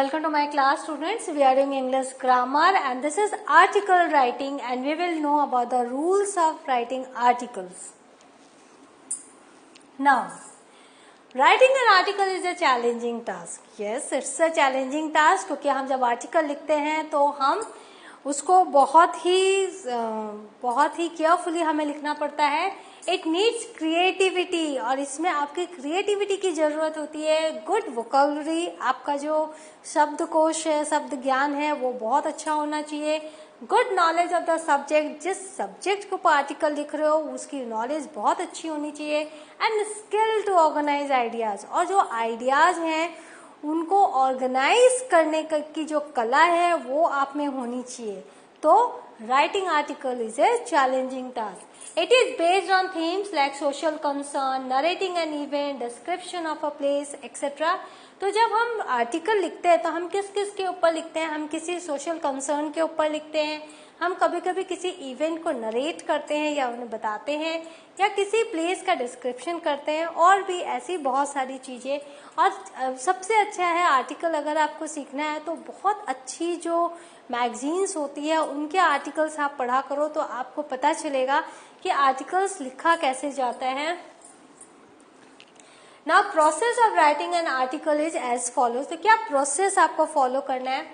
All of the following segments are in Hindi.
Welcome to my class, students. We are doing English grammar and this is article writing and we will know about the rules of writing articles. Now, writing an article is a challenging task. Yes, it's a challenging task क्योंकि हम जब आर्टिकल लिखते हैं तो हम उसको बहुत ही केयरफुली हमें लिखना पड़ता है. इट नीड्स क्रिएटिविटी और इसमें आपकी क्रिएटिविटी की जरूरत होती है. गुड वोकैबुलरी, आपका जो शब्दकोश है, शब्द ज्ञान है, वो बहुत अच्छा होना चाहिए. Good knowledge of the subject, जिस सब्जेक्ट के ऊपर आर्टिकल लिख रहे हो उसकी नॉलेज बहुत अच्छी होनी चाहिए. And skill to organise ideas, और जो आइडियाज हैं उनको ऑर्गेनाइज करने की जो कला है वो आप में होनी चाहिए. तो writing article is a challenging task. It is based on themes like social concern, narrating an event, description of a place, etc. तो जब हम आर्टिकल लिखते हैं तो हम किस किस के ऊपर लिखते हैं? हम किसी सोशल कंसर्न के ऊपर लिखते हैं, हम कभी कभी किसी इवेंट को नरेट करते हैं या उन्हें बताते हैं, या किसी प्लेस का डिस्क्रिप्शन करते हैं, और भी ऐसी बहुत सारी चीजें. और सबसे अच्छा है आर्टिकल अगर आपको सीखना है तो बहुत अच्छी जो मैगजीन्स होती है उनके आर्टिकल्स आप पढ़ा करो तो आपको पता चलेगा कि आर्टिकल्स लिखा कैसे जाता है. Now process of writing an article is as follows. तो क्या प्रोसेस आपको फॉलो करना है?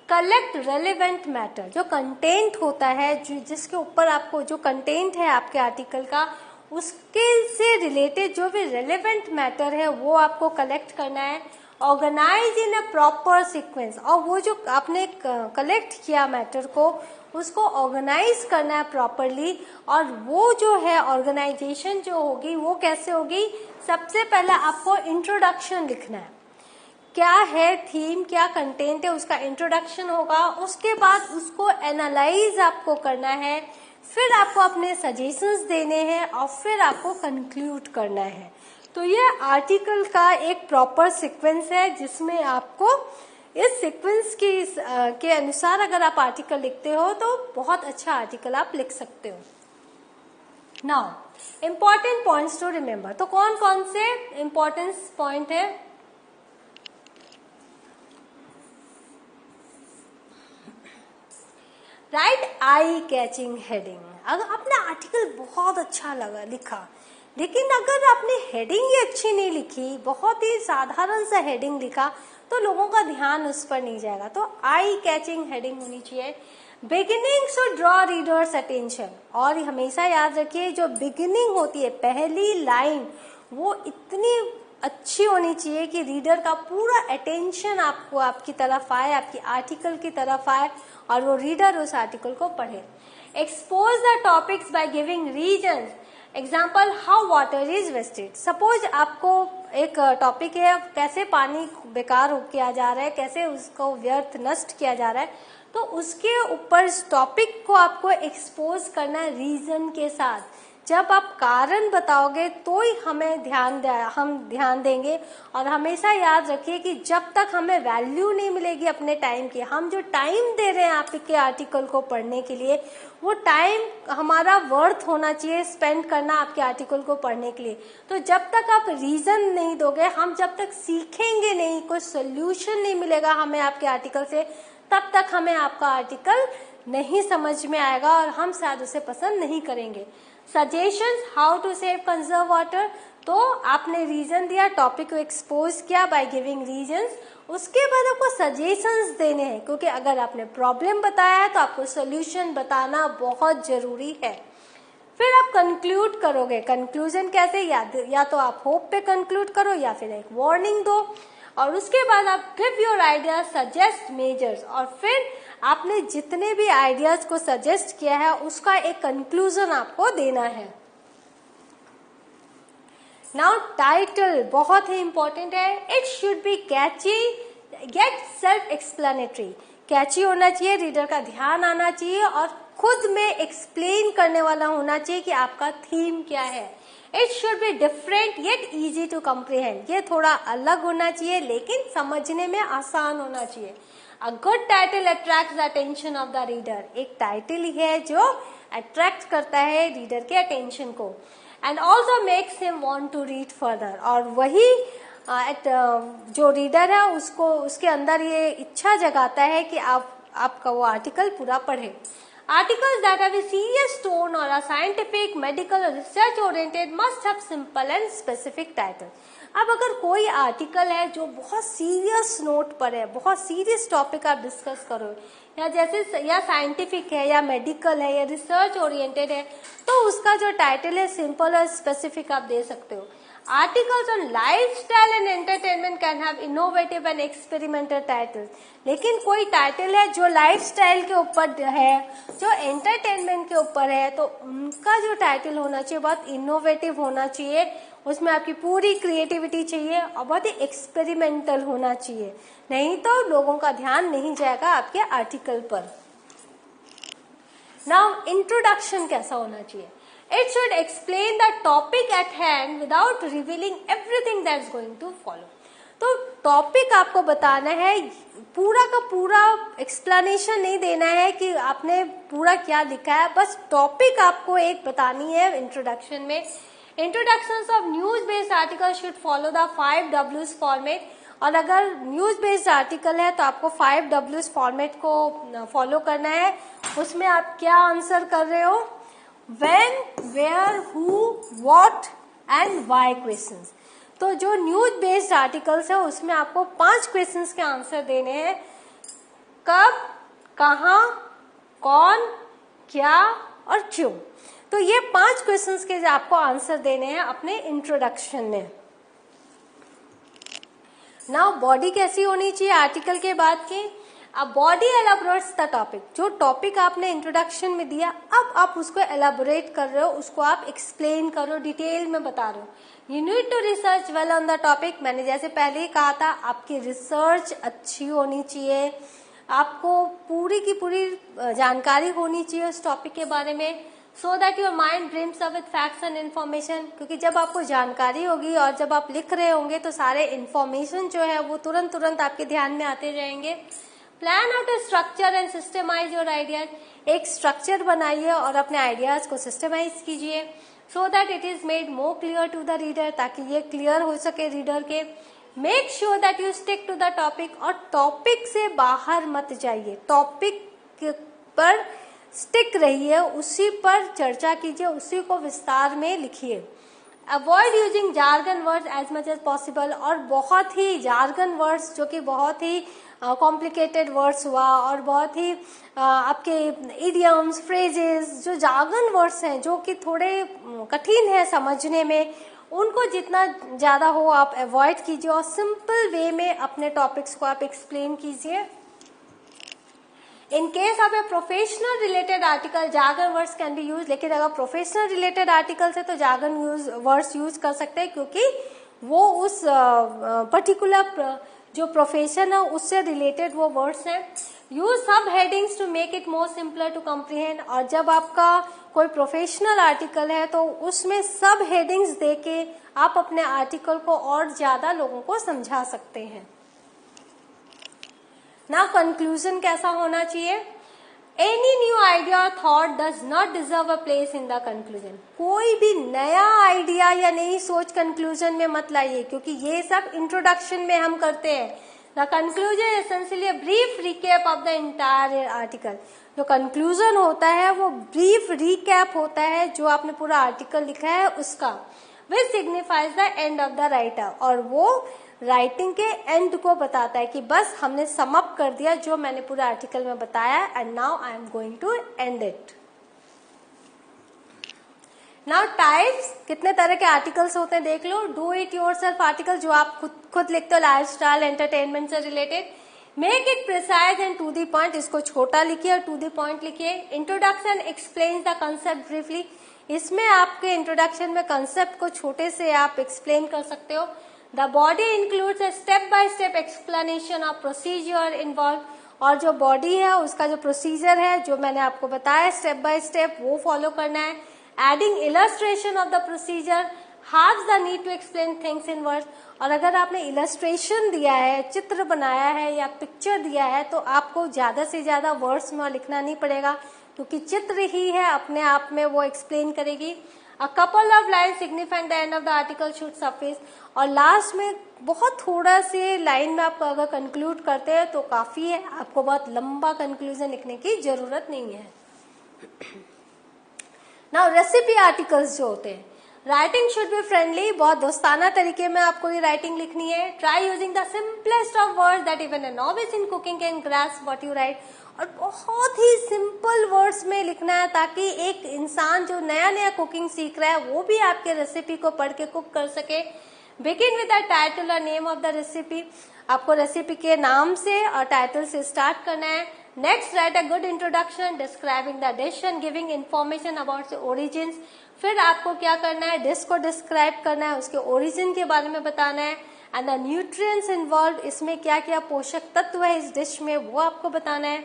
कलेक्ट रेलेवेंट मैटर, जो कंटेंट होता है, जिसके ऊपर आपको जो कंटेंट है आपके आर्टिकल का उसके से रिलेटेड जो भी रेलेवेंट मैटर है वो आपको कलेक्ट करना है. Organise in a proper sequence, और वो जो आपने कलेक्ट किया मैटर को उसको ऑर्गेनाइज करना है प्रॉपरली. और वो जो है ऑर्गेनाइजेशन जो होगी वो कैसे होगी? सबसे पहले आपको इंट्रोडक्शन लिखना है. क्या है थीम, क्या कंटेंट है, उसका इंट्रोडक्शन होगा. उसके बाद उसको एनालाइज आपको करना है, फिर आपको अपने सजेशंस देने हैं और फिर आपको कंक्लूड करना है. तो ये आर्टिकल का एक प्रॉपर सीक्वेंस है जिसमें आपको इस सीक्वेंस के अनुसार अगर आप आर्टिकल लिखते हो तो बहुत अच्छा आर्टिकल आप लिख सकते हो. Now important points to remember. तो कौन कौन से इम्पोर्टेंस पॉइंट है? Write eye catching heading. अगर आपने आर्टिकल बहुत अच्छा लिखा, लेकिन अगर आपने हेडिंग ही अच्छी नहीं लिखी, बहुत ही साधारण सा हेडिंग लिखा, तो लोगों का ध्यान उस पर नहीं जाएगा. तो आई कैचिंग हेडिंग होनी चाहिए. Beginning should draw readers attention, और हमेशा याद रखिए जो बिगिनिंग होती है, पहली लाइन, वो इतनी अच्छी होनी चाहिए कि रीडर का पूरा अटेंशन आपको आपकी तरफ आए, आपकी आर्टिकल की तरफ आए और वो रीडर उस आर्टिकल को पढ़े. Expose the topics by giving reasons. Example, how water is wasted. Suppose आपको एक टॉपिक है कैसे पानी बेकार किया जा रहा है, कैसे उसको व्यर्थ नष्ट किया जा रहा है, तो उसके ऊपर टॉपिक को आपको एक्सपोज करना रीजन के साथ. जब आप कारण बताओगे तो ही हम ध्यान देंगे. और हमेशा याद रखिए कि जब तक हमें वैल्यू नहीं मिलेगी अपने टाइम की, हम जो टाइम दे रहे हैं आपके आर्टिकल को पढ़ने के लिए, वो टाइम हमारा वर्थ होना चाहिए स्पेंड करना आपके आर्टिकल को पढ़ने के लिए. तो जब तक आप रीजन नहीं दोगे, हम जब तक सीखेंगे नहीं, कोई सोल्यूशन नहीं मिलेगा हमें आपके आर्टिकल से, तब तक हमें आपका आर्टिकल नहीं समझ में आएगा और हम शायद उसे पसंद नहीं करेंगे. Suggestions, how to save conserve water. तो आपने रीजन दिया, टॉपिक को एक्सपोज किया बाय गिविंग रीजंस. उसके बाद आपको सजेशंस देने हैं, क्योंकि अगर आपने प्रॉब्लम बताया है तो आपको सोल्यूशन बताना बहुत जरूरी है. फिर आप कंक्लूड करोगे. कंक्लूजन कैसे? या तो आप होप पे कंक्लूड करो या फिर एक वार्निंग दो. और उसके बाद आप give your idea, suggest measures, और फिर आपने जितने भी आइडियाज को सजेस्ट किया है उसका एक कंक्लूजन आपको देना है. नाउ टाइटल बहुत ही इंपॉर्टेंट है. It should be catchy get self explanatory. Catchy होना चाहिए, रीडर का ध्यान आना चाहिए और खुद में एक्सप्लेन करने वाला होना चाहिए कि आपका थीम क्या है. It should be different yet easy to comprehend. ये थोड़ा अलग होना चाहिए लेकिन समझने में आसान होना चाहिए. A good title attracts the attention of the reader. एक टाइटल ही है जो अट्रैक्ट करता है रीडर के अटेंशन को. And also makes him want to read further. और वही जो रीडर है उसको उसके अंदर ये इच्छा जगाता है कि आपका वो आर्टिकल पूरा पढ़े। Articles that have a serious tone or are scientific, medical or research oriented must have simple and specific title. अब अगर कोई आर्टिकल है जो बहुत सीरियस नोट पर है, बहुत सीरियस टॉपिक आप डिस्कस करो, या जैसे या साइंटिफिक है या मेडिकल है या रिसर्च ओरिएंटेड है, तो उसका जो टाइटल है सिंपल और स्पेसिफिक आप दे सकते हो। Articles on lifestyle and entertainment can have innovative and experimental titles. लेकिन कोई टाइटल है जो लाइफस्टाइल के ऊपर है, जो एंटरटेनमेंट के ऊपर है, तो उनका जो टाइटल होना चाहिए बहुत इनोवेटिव होना चाहिए, उसमें आपकी पूरी क्रिएटिविटी चाहिए और बहुत ही एक्सपेरिमेंटल होना चाहिए, नहीं तो लोगों का ध्यान नहीं जाएगा आपके आर्टिकल पर। नाउ इंट्रोडक्शन कैसा होना चाहिए? It should explain the topic at hand without revealing everything that's going to follow. तो टॉपिक आपको बताना है, पूरा का पूरा एक्सप्लेनेशन नहीं देना है कि आपने पूरा क्या लिखा है, बस टॉपिक आपको एक बतानी है इंट्रोडक्शन में। Introductions of news based article should follow the 5 W's format, और अगर न्यूज बेस्ड आर्टिकल है तो आपको 5 W's फॉर्मेट को फॉलो करना है। उसमें आप क्या आंसर कर रहे हो? When, where, who, what and why questions। तो जो न्यूज बेस्ड आर्टिकल्स है उसमें आपको 5 क्वेश्चंस के आंसर देने हैं। कब, कहाँ, कौन, क्या और क्यों। तो ये 5 क्वेश्चंस के आपको आंसर देने हैं अपने इंट्रोडक्शन में। नाउ बॉडी कैसी होनी चाहिए आर्टिकल के बाद की? अब बॉडी एलाबोरेट्स द टॉपिक। जो टॉपिक आपने इंट्रोडक्शन में दिया, अब आप उसको एलाबोरेट कर रहे हो, उसको आप एक्सप्लेन करो, डिटेल में बता रहे हो। You need to research well on the topic. मैंने जैसे पहले ही कहा था, आपकी रिसर्च अच्छी होनी चाहिए, आपको पूरी की पूरी जानकारी होनी चाहिए उस टॉपिक के बारे में, so that your mind dreams up with facts and information. क्योंकि जब आपको जानकारी होगी और जब आप लिख रहे होंगे तो सारे इन्फॉर्मेशन जो है वो तुरंत आपके ध्यान में आते जाएंगे। Plan out a structure and systemize your ideas. एक स्ट्रक्चर बनाइए और अपने आइडियाज को सिस्टमाइज कीजिए, so that it is made more clear to the reader, ताकि ये क्लियर हो सके रीडर के। Make sure that you stick to the topic, और टॉपिक से बाहर मत जाइए, टॉपिक पर स्टिक रहिए, उसी पर चर्चा कीजिए, उसी को विस्तार में लिखिए। Avoid using jargon words as much as possible. और बहुत ही जार्गन वर्ड्स जो कि बहुत ही कॉम्प्लिकेटेड वर्ड्स हुआ और बहुत ही आपके इडियम्स, फ्रेजेस, जो जार्गन वर्ड्स हैं जो कि थोड़े कठिन है समझने में, उनको जितना ज्यादा हो आप अवॉइड कीजिए और सिंपल वे में अपने टॉपिक्स को आप एक्सप्लेन कीजिए। In case of a professional related article jargon words can be use. लेकिन अगर प्रोफेशनल रिलेटेड आर्टिकल्स है तो जार्गन वर्ड्स यूज कर सकते हैं, क्योंकि वो उस पर्टिकुलर जो प्रोफेशन है उससे रिलेटेड वो वर्ड्स हैं। Use sub headings to make it more simpler to comprehend. और जब आपका कोई प्रोफेशनल आर्टिकल है तो उसमें सब हेडिंग्स देके आप अपने आर्टिकल को और ज्यादा लोगों को समझा सकते हैं। नाउ कंक्लूजन कैसा होना चाहिए? एनी न्यू आइडिया और thought does not deserve a place in the conclusion. कोई भी नया आइडिया या नई सोच कंक्लूजन में मत लाइए, क्योंकि ये सब इंट्रोडक्शन में हम करते हैं। The conclusion essentially a brief recap of the entire article. जो कंक्लूजन होता है वो ब्रीफ रिकैप होता है जो आपने पूरा आर्टिकल लिखा है उसका, which signifies the end of the writer. और वो राइटिंग के एंड को बताता है कि बस हमने सम अप कर दिया जो मैंने पूरा आर्टिकल में बताया, and now I am going to end it. Now types, कितने तरह के आर्टिकल्स होते हैं देख लो। डू इट योरसेल्फ आर्टिकल, जो आप खुद लिखते हो, लाइफस्टाइल एंटरटेनमेंट से related. Make it precise and to the point, इसको छोटा लिखिए और टू द पॉइंट लिखिए। Introduction explain the concept briefly, इसमें आपके इंट्रोडक्शन में कंसेप्ट को छोटे से आप एक्सप्लेन कर सकते हो। The body includes a step-by-step explanation of procedure involved, और जो बॉडी है उसका जो प्रोसीजर है जो मैंने आपको बताया स्टेप बाय स्टेप वो फॉलो करना है। Adding illustration of the procedure halves the need to explain things in words। और अगर आपने इलस्ट्रेशन दिया है, चित्र बनाया है या पिक्चर दिया है, तो आपको ज्यादा से ज्यादा वर्ड्स में लिखना नहीं पड़ेगा, क्योंकि चित्र ही है अपने आप में वो एक्सप्लेन करेगी। A couple of line signifying the end of the article should suffice. और लास्ट में बहुत थोड़ा से लाइन में आप अगर कंक्लूड करते हैं तो काफी है, आपको बहुत लंबा कंक्लूजन लिखने की जरूरत नहीं है। नाउ रेसिपी आर्टिकल्स जो होते हैं, राइटिंग शुड बी फ्रेंडली, बहुत दोस्ताना तरीके में आपको ये राइटिंग लिखनी है। Try using the simplest of words that even a novice in cooking can grasp what you right. और बहुत ही सिंपल वर्ड्स में लिखना है ताकि एक इंसान जो नया नया कुकिंग सीख रहा है वो भी आपके रेसिपी को पढ़ के कुक कर सके। बिगिन विद द टाइटल और नेम ऑफ द रेसिपी, आपको रेसिपी के नाम से और टाइटल से स्टार्ट करना है। Next right a good introduction describing the dish and giving information about the origins. फिर आपको क्या करना है, डिश को डिस्क्राइब करना है, उसके ओरिजिन के बारे में बताना है एंड द न्यूट्रिएंट्स इन्वॉल्व, इसमें क्या क्या पोषक तत्व है इस डिश में वो आपको बताना है।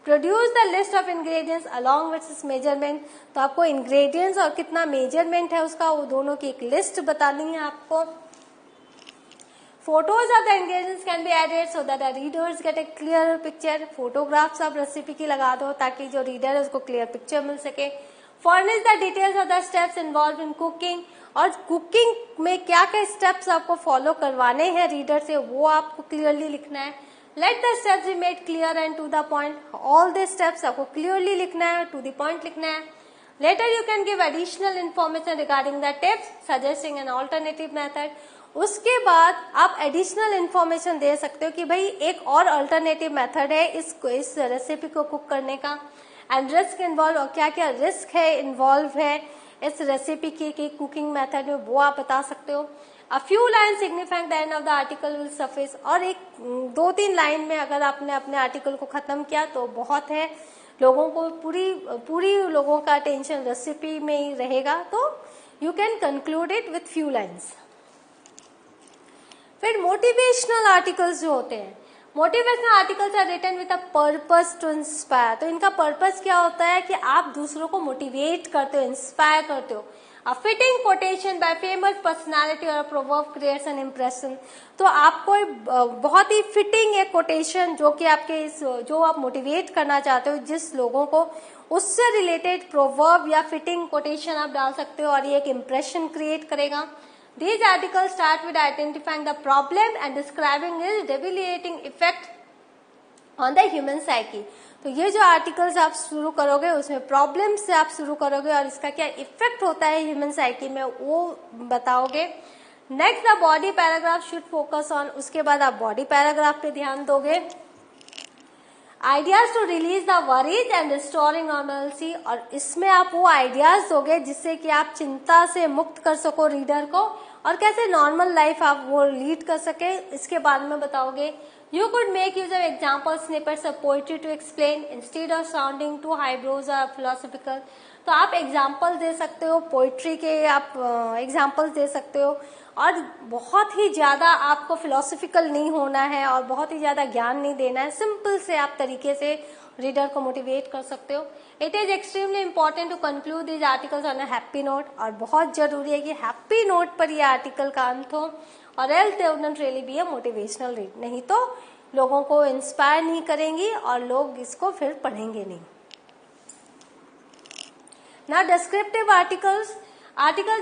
Produce the list of ingredients along with its measurement, तो आपको इंग्रेडिएंट्स और कितना मेजरमेंट है उसका वो दोनों की एक लिस्ट बतानी है आपको। Photos of the ingredients can be added so that the readers get a clear picture. Photographs आप रेसिपी की लगा दो ताकि जो रीडर है उसको क्लियर पिक्चर मिल सके। Furnish the details of the steps involved in cooking, और कुकिंग में क्या क्या स्टेप्स आपको फॉलो करवाने हैं रीडर से वो आपको क्लियरली लिखना है। Let the steps be made clear and to the point. All the steps आपको क्लियरली लिखना है, to the point लिखना है। Later you can give additional information regarding the tips, suggesting an alternative method. उसके बाद आप एडिशनल इंफॉर्मेशन दे सकते हो कि भाई एक और अल्टरनेटिव मेथड है इस रेसिपी को कुक करने का। एंड रिस्क इन्वॉल्व, और क्या क्या रिस्क है इन्वॉल्व है इस रेसिपी की कुकिंग मेथड में वो आप बता सकते हो। A few line signifying the end of the article will suffice, और एक 2-3 लाइन में अगर आपने अपने आर्टिकल को खत्म किया तो बहुत है। लोगों को पूरी लोगों का अटेंशन रेसिपी में ही रहेगा, तो you can conclude it with few lines. फिर मोटिवेशनल आर्टिकल्स जो होते हैं, motivational articles are written with a purpose to inspire. तो इनका पर्पस क्या होता है कि आप दूसरों को मोटिवेट करते हो, इंस्पायर करते हो। A fitting quotation by famous personality और प्रोवर्ब क्रिएट्स एन इम्प्रेशन। तो आपको बहुत ही फिटिंग एक कोटेशन जो कि आपके जो आप मोटिवेट करना चाहते हो जिस लोगों को, उससे रिलेटेड प्रोवर्ब या फिटिंग कोटेशन आप डाल सकते हो और ये एक इम्प्रेशन क्रिएट करेगा। These articles start with identifying the problem and describing its debilitating effect on the human psyche. तो ये जो आर्टिकल्स आप शुरू करोगे उसमें प्रॉब्लम से आप शुरू करोगे और इसका क्या इफेक्ट होता है ह्यूमन साइकी में वो बताओगे। Next the body paragraph should focus on, उसके बाद आप बॉडी पैराग्राफ पे ध्यान दोगे। Ideas to release the worries and restoring normalcy, और इसमें आप वो आइडियाज दोगे जिससे कि आप चिंता से मुक्त कर सको रीडर को और कैसे नॉर्मल लाइफ आप वो लीड कर सके इसके बारे में बताओगे। You could make use of example snippets of poetry to explain instead of sounding too highbrows और फिलोसफिकल। तो आप एग्जाम्पल दे सकते हो, पोइट्री के आप एग्जाम्पल्स दे सकते हो और बहुत ही ज्यादा आपको फिलोसफिकल नहीं होना है और बहुत ही ज्यादा ज्ञान नहीं देना है, सिंपल से आप तरीके से रीडर को मोटिवेट कर सकते हो। It is extremely important to conclude this articles on a happy note, और बहुत जरूरी है कि हैप्पी नोट पर ये आर्टिकल का अंत हो और else they would not really be a motivational read, नहीं तो लोगों को इंस्पायर नहीं करेंगी और लोग इसको फिर पढ़ेंगे नहीं। Now descriptive articles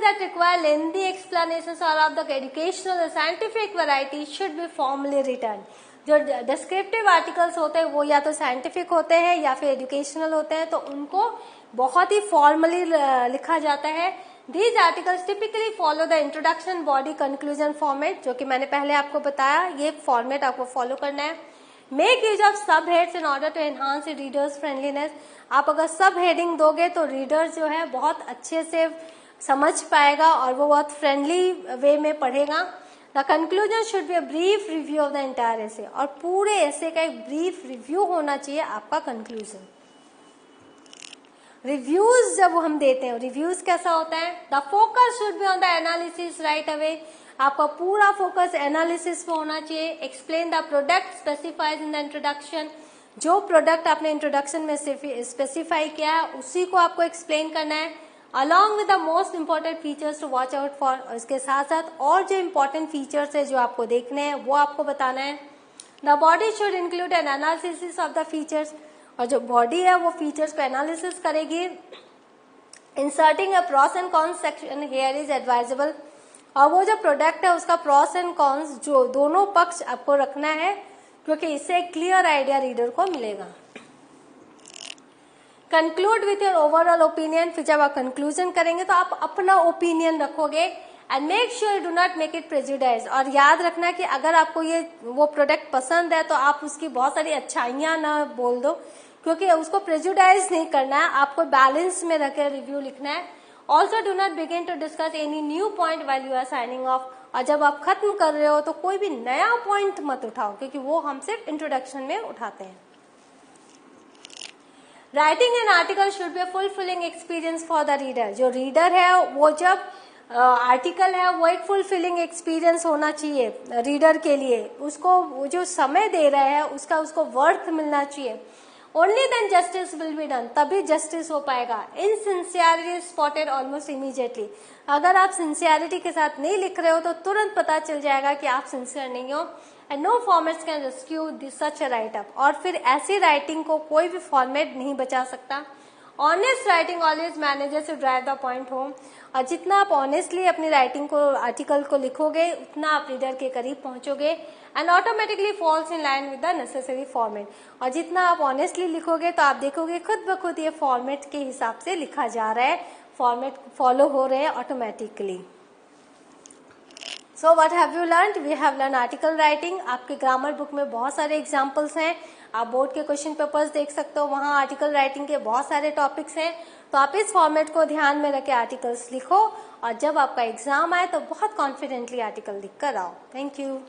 that require lengthy explanations or of the educational or scientific variety should be formally written. जो descriptive articles होते हैं वो या तो scientific होते हैं या फिर educational होते हैं, तो उनको बहुत ही formally लिखा जाता है। These articles typically follow the introduction, body, conclusion format, जो कि मैंने पहले आपको बताया, ये format आपको follow करना है। Make use of subheads in order to enhance the reader's friendliness. आप अगर सब हेडिंग दोगे तो रीडर जो है बहुत अच्छे से समझ पाएगा और वो बहुत फ्रेंडली वे में पढ़ेगा। The conclusion should be a brief review of the entire essay, और पूरे एसे का एक ब्रीफ रिव्यू होना चाहिए आपका कंक्लूजन। रिव्यूज जब हम देते हैं, रिव्यूज कैसा होता है, the focus should be on the analysis right away, आपका पूरा फोकस एनालिसिस पे होना चाहिए। Explain the product specifies in the introduction, जो प्रोडक्ट आपने इंट्रोडक्शन में स्पेसिफाई किया है उसी को आपको एक्सप्लेन करना है। Along with the most important features to watch out for, और इसके साथ साथ और जो इंपॉर्टेंट फीचर्स है जो आपको देखने हैं वो आपको बताना है। The body should include N analysis of the features, और जो बॉडी है वो फीचर्स को एनालिसिस करेगी। Inserting a pros and cons section here is advisable. और वो जो प्रोडक्ट है उसका प्रॉस एंड कॉन्स जो दोनों पक्ष आपको रखना है, क्योंकि इससे क्लियर आइडिया रीडर को मिलेगा। Conclude with your overall opinion. फिर जब आप कंक्लूजन करेंगे तो आप अपना ओपिनियन रखोगे and make sure you do not make it prejudice. और याद रखना कि अगर आपको ये वो प्रोडक्ट पसंद है तो आप उसकी बहुत सारी अच्छाइयां ना बोल दो, क्योंकि उसको प्रेजुडाइज नहीं करना है, आपको बैलेंस में रखकर रिव्यू लिखना है। Also do not begin to discuss any new point while you are signing off. और जब आप खत्म कर रहे हो तो कोई भी नया पॉइंट मत उठाओ, क्योंकि वो हम सिर्फ इंट्रोडक्शन में उठाते हैं। Writing an article should be a fulfilling experience for the reader. जो रीडर है वो जब आर्टिकल है वो एक फुलफिलिंग एक्सपीरियंस होना चाहिए रीडर के लिए। उसको वो जो समय दे रहे हैं उसका उसको वर्थ मिलना चाहिए। Only then justice will be done, तभी जस्टिस हो पाएगा। Insincerity spotted almost immediately. अगर आप सिंसियरिटी के साथ नहीं लिख रहे हो तो तुरंत पता चल जाएगा कि आप सिंसियर नहीं हो। And no formats can rescue such a write up. और फिर ऐसी राइटिंग को कोई भी फॉर्मेट नहीं बचा सकता। Honest writing always manages to drive the point home. और जितना आप ऑनेस्टली अपनी राइटिंग को आर्टिकल को लिखोगे उतना आप रीडर के करीब पहुंचोगे and automatically falls in line with the necessary format. और जितना आप ऑनेस्टली लिखोगे तो आप देखोगे खुद ब खुद ये फॉर्मेट के हिसाब से लिखा जा रहा है, फॉर्मेट फॉलो हो रहे हैं automatically. So what have you learned? We have learn article writing. आपके ग्रामर बुक में बहुत सारे एग्जाम्पल्स हैं, आप बोर्ड के क्वेश्चन पेपर्स देख सकते हो, वहां आर्टिकल राइटिंग के बहुत सारे टॉपिक्स हैं। तो आप इस फॉर्मेट को ध्यान में रखे आर्टिकल्स लिखो और जब आपका एग्जाम आए तो बहुत कॉन्फिडेंटली आर्टिकल लिख कर आओ। Thank you.